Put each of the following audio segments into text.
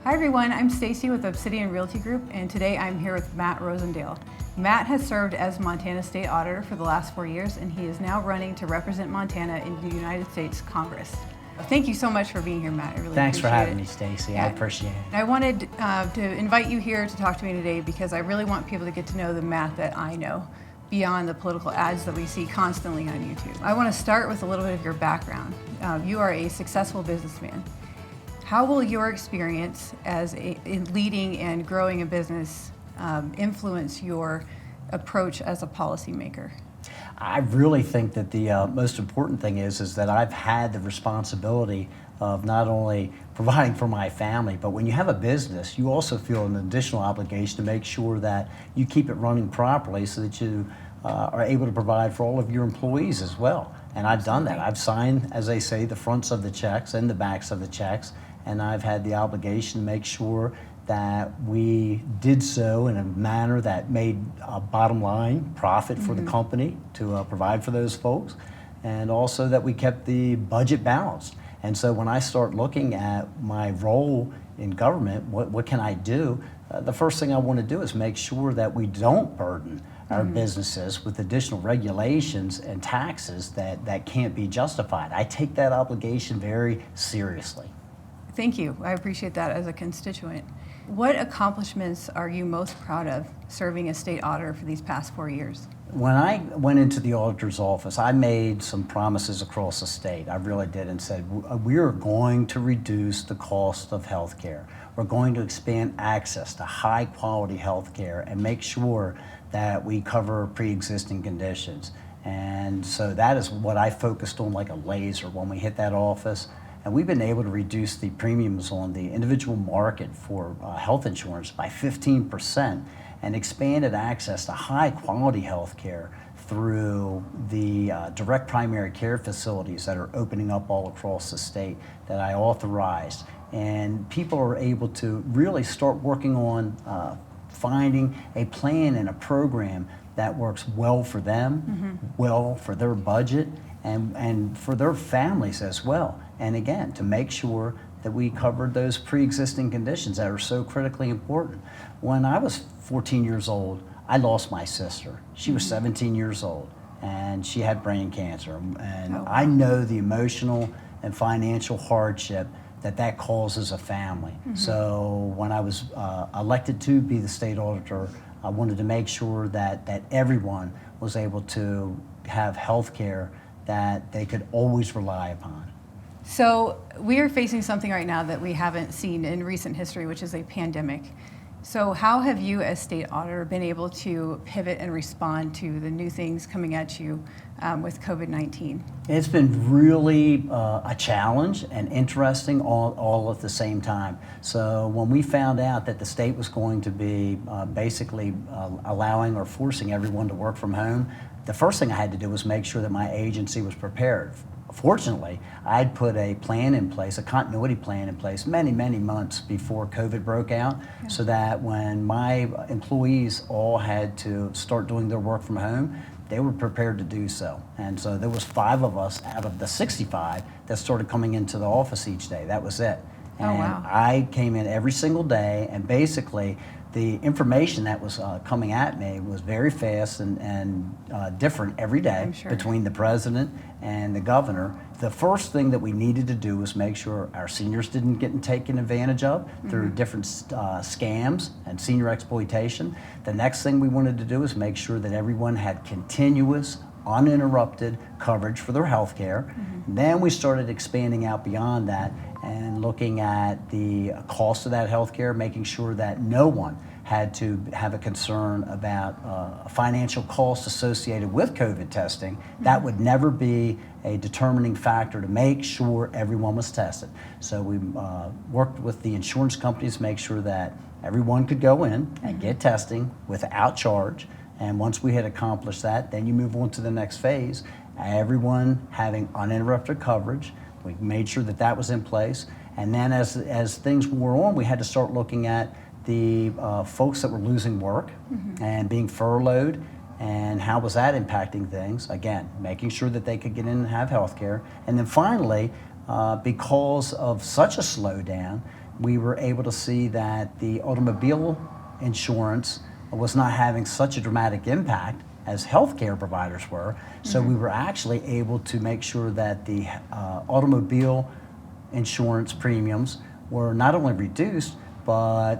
Hi everyone, I'm Stacy with Obsidian Realty Group, and today I'm here with Matt Rosendale. Matt has served as Montana State Auditor for the last 4 years, and he is now running to represent Montana in the United States Congress. Thank you so much for being here, Matt. I really Thanks for having me, appreciate it. Stacy. I appreciate it. I wanted to invite you here to talk to me today because I really want people to get to know the Matt that I know beyond the political ads that we see constantly on YouTube. I want to start with a little bit of your background. You are a successful businessman. How will your experience in leading and growing a business influence your approach as a policymaker? I really think that the most important thing is that I've had the responsibility of not only providing for my family, but when you have a business, you also feel an additional obligation to make sure that you keep it running properly so that you are able to provide for all of your employees as well. And I've done that. I've signed, as they say, the fronts of the checks and the backs of the checks, and I've had the obligation to make sure that we did so in a manner that made a bottom line profit for the company to provide for those folks, and also that we kept the budget balanced. And so when I start looking at my role in government, what can I do? The first thing I want to do is make sure that we don't burden our businesses with additional regulations and taxes that can't be justified. I take that obligation very seriously. Thank you. I appreciate that as a constituent. What accomplishments are you most proud of serving as state auditor for these past 4 years? When I went into the auditor's office, I made some promises across the state. I really did, and said, we are going to reduce the cost of health care. We're going to expand access to high quality health care and make sure that we cover pre-existing conditions. And so that is what I focused on like a laser when we hit that office. And we've been able to reduce the premiums on the individual market for health insurance by 15% and expanded access to high quality health care through the direct primary care facilities that are opening up all across the state that I authorized. And people are able to really start working on finding a plan and a program that works well for them, well for their budget, and for their families as well. And again, to make sure that we covered those pre-existing conditions that are so critically important. When I was 14 years old, I lost my sister. She was 17 years old, and she had brain cancer. And I know the emotional and financial hardship that causes a family. So when I was elected to be the state auditor, I wanted to make sure that everyone was able to have health care that they could always rely upon. So we are facing something right now that we haven't seen in recent history, which is a pandemic. So how have you as state auditor been able to pivot and respond to the new things coming at you with COVID-19? It's been really a challenge and interesting all at the same time. So when we found out that the state was going to be basically allowing or forcing everyone to work from home, the first thing I had to do was make sure that my agency was prepared. Fortunately, I'd put a plan in place, a continuity plan in place many months before COVID broke out, so that when my employees all had to start doing their work from home, they were prepared to do so. And so there was 5 of us out of the 65 that started coming into the office each day. That was it. And I came in every single day, and basically the information that was coming at me was very fast and different every day between the president and the governor. The first thing that we needed to do was make sure our seniors didn't get taken advantage of through different scams and senior exploitation. The next thing we wanted to do was make sure that everyone had continuous, uninterrupted coverage for their health care. Then we started expanding out beyond that and looking at the cost of that health care, making sure that no one had to have a concern about financial costs associated with COVID testing. That would never be a determining factor to make sure everyone was tested. So we worked with the insurance companies to make sure that everyone could go in and get testing without charge. And once we had accomplished that, then you move on to the next phase. Everyone having uninterrupted coverage. We made sure that was in place. And then as things wore on, we had to start looking at the folks that were losing work and being furloughed, and how was that impacting things. Again, making sure that they could get in and have health care. And then finally, because of such a slowdown, we were able to see that the automobile insurance was not having such a dramatic impact as healthcare providers were. So we were actually able to make sure that the automobile insurance premiums were not only reduced, but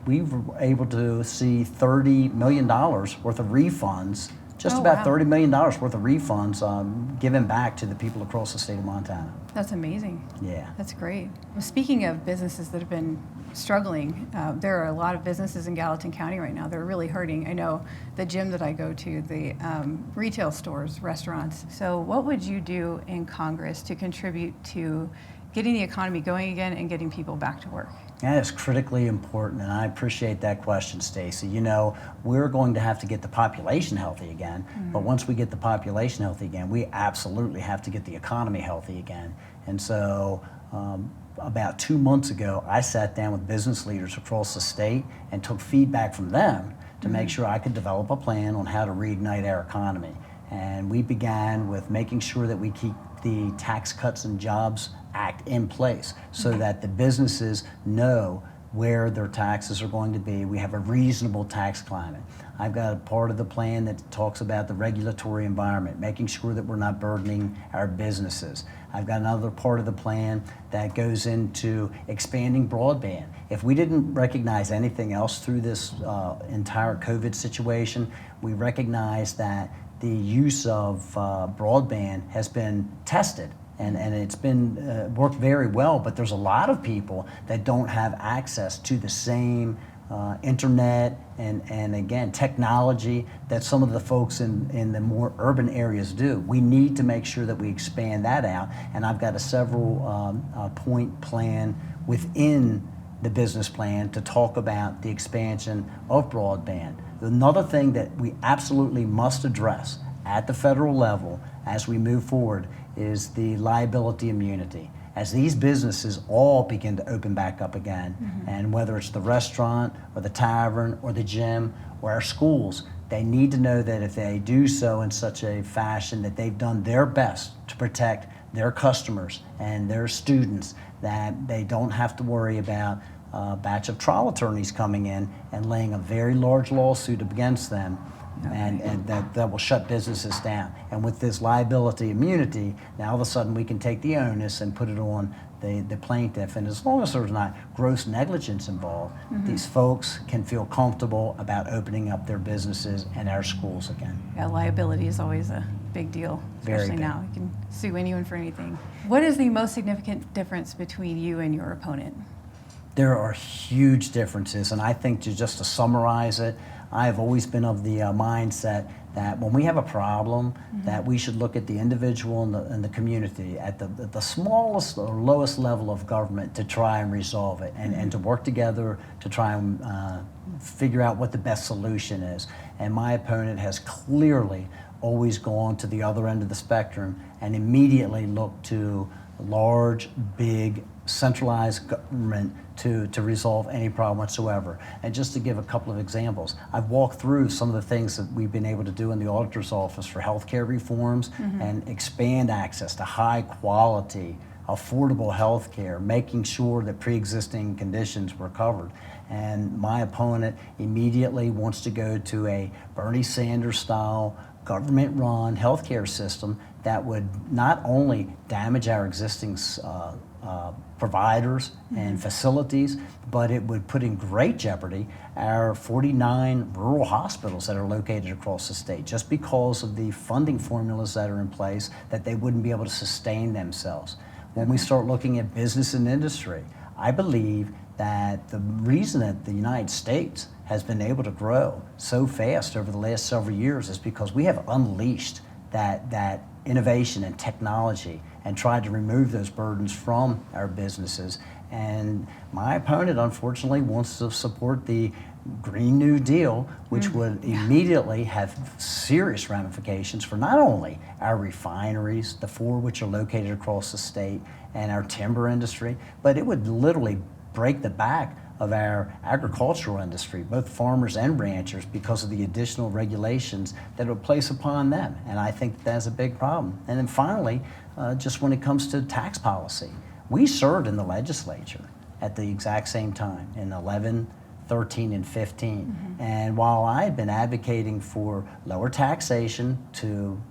we were able to see $30 million worth of refunds, just about $30 million worth of refunds given back to the people across the state of Montana. That's amazing. Yeah. That's great. Well, speaking of businesses that have been struggling, there are a lot of businesses in Gallatin County right now that are really hurting. I know the gym that I go to, the retail stores, restaurants. So what would you do in Congress to contribute to getting the economy going again and getting people back to work? That is critically important, and I appreciate that question, Stacy. You know, we're going to have to get the population healthy again, but once we get the population healthy again, we absolutely have to get the economy healthy again. And so about 2 months ago, I sat down with business leaders across the state and took feedback from them to make sure I could develop a plan on how to reignite our economy. And we began with making sure that we keep the Tax Cuts and Jobs Act in place so that the businesses know where their taxes are going to be. We have a reasonable tax climate. I've got a part of the plan that talks about the regulatory environment, making sure that we're not burdening our businesses. I've got another part of the plan that goes into expanding broadband. If we didn't recognize anything else through this entire COVID situation, we recognize that the use of broadband has been tested. And it's been worked very well, but there's a lot of people that don't have access to the same internet and again, technology that some of the folks in the more urban areas do. We need to make sure that we expand that out, and I've got a several point plan within the business plan to talk about the expansion of broadband. Another thing that we absolutely must address at the federal level as we move forward is the liability immunity. As these businesses all begin to open back up again, and whether it's the restaurant or the tavern or the gym or our schools, they need to know that if they do so in such a fashion that they've done their best to protect their customers and their students, that they don't have to worry about a batch of trial attorneys coming in and laying a very large lawsuit against them. And that will shut businesses down. And with this liability immunity, now all of a sudden we can take the onus and put it on the plaintiff. And as long as there's not gross negligence involved, these folks can feel comfortable about opening up their businesses and our schools again. Yeah, liability is always a big deal, especially Very big. now. You can sue anyone for anything. What is the most significant difference between you and your opponent? There are huge differences, and I think just to summarize it, I have always been of the mindset that when we have a problem, that we should look at the individual and the community at the smallest or lowest level of government to try and resolve it, and to work together to try and figure out what the best solution is. And my opponent has clearly always gone to the other end of the spectrum and immediately looked to large, big, centralized government to resolve any problem whatsoever. And just to give a couple of examples, I've walked through some of the things that we've been able to do in the auditor's office for healthcare reforms and expand access to high quality, affordable healthcare, making sure that pre-existing conditions were covered. And my opponent immediately wants to go to a Bernie Sanders style government-run healthcare system that would not only damage our existing providers and facilities, but it would put in great jeopardy our 49 rural hospitals that are located across the state, just because of the funding formulas that are in place, that they wouldn't be able to sustain themselves. When we start looking at business and industry, I believe that the reason that the United States has been able to grow so fast over the last several years is because we have unleashed that innovation and technology and tried to remove those burdens from our businesses. And my opponent, unfortunately, wants to support the Green New Deal, which would immediately have serious ramifications for not only our refineries, the four which are located across the state, and our timber industry, but it would literally break the back of our agricultural industry, both farmers and ranchers, because of the additional regulations that it would place upon them. And I think that's a big problem. And then finally, just when it comes to tax policy, we served in the legislature. at the exact same time in 11, 13, and 15. And while I had been advocating for lower taxation to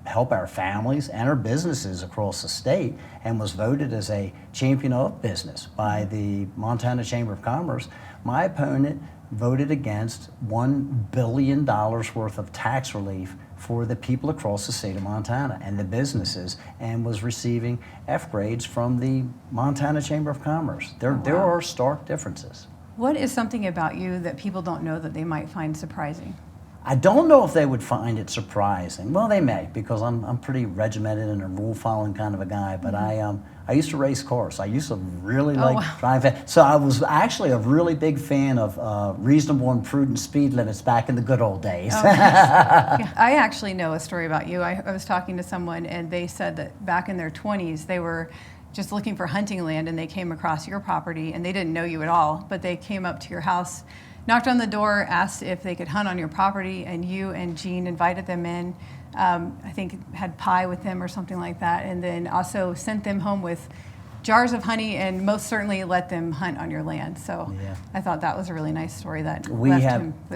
help our families and our businesses across the state, and was voted as a champion of business by the Montana Chamber of Commerce, my opponent voted against $1 billion worth of tax relief for the people across the state of Montana and the businesses, and was receiving F grades from the Montana Chamber of Commerce. There are stark differences. What is something about you that people don't know that they might find surprising? I don't know if they would find it surprising. Well, they may, because I'm pretty regimented and a rule-following kind of a guy. But I used to race cars. I used to really like driving. So I was actually a really big fan of reasonable and prudent speed limits back in the good old days. Yeah, I actually know a story about you. I was talking to someone, and they said that back in their 20s, they were just looking for hunting land, and they came across your property, and they didn't know you at all, but they came up to your house, knocked on the door, asked if they could hunt on your property, and you and Jean invited them in. I think had pie with them or something like that, and then also sent them home with jars of honey, and most certainly let them hunt on your land. So I thought that was a really nice story that we've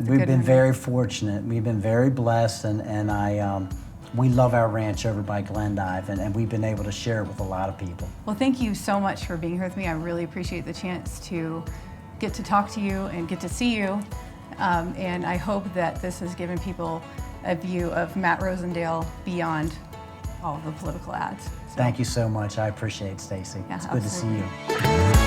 been very fortunate. We've been very blessed, and we love our ranch over by Glendive, and we've been able to share it with a lot of people. Well, thank you so much for being here with me. I really appreciate the chance to get to talk to you and get to see you. And I hope that this has given people a view of Matt Rosendale beyond all the political ads. So, thank you so much. I appreciate it, Stacy. Yeah, it's good absolutely. to see you.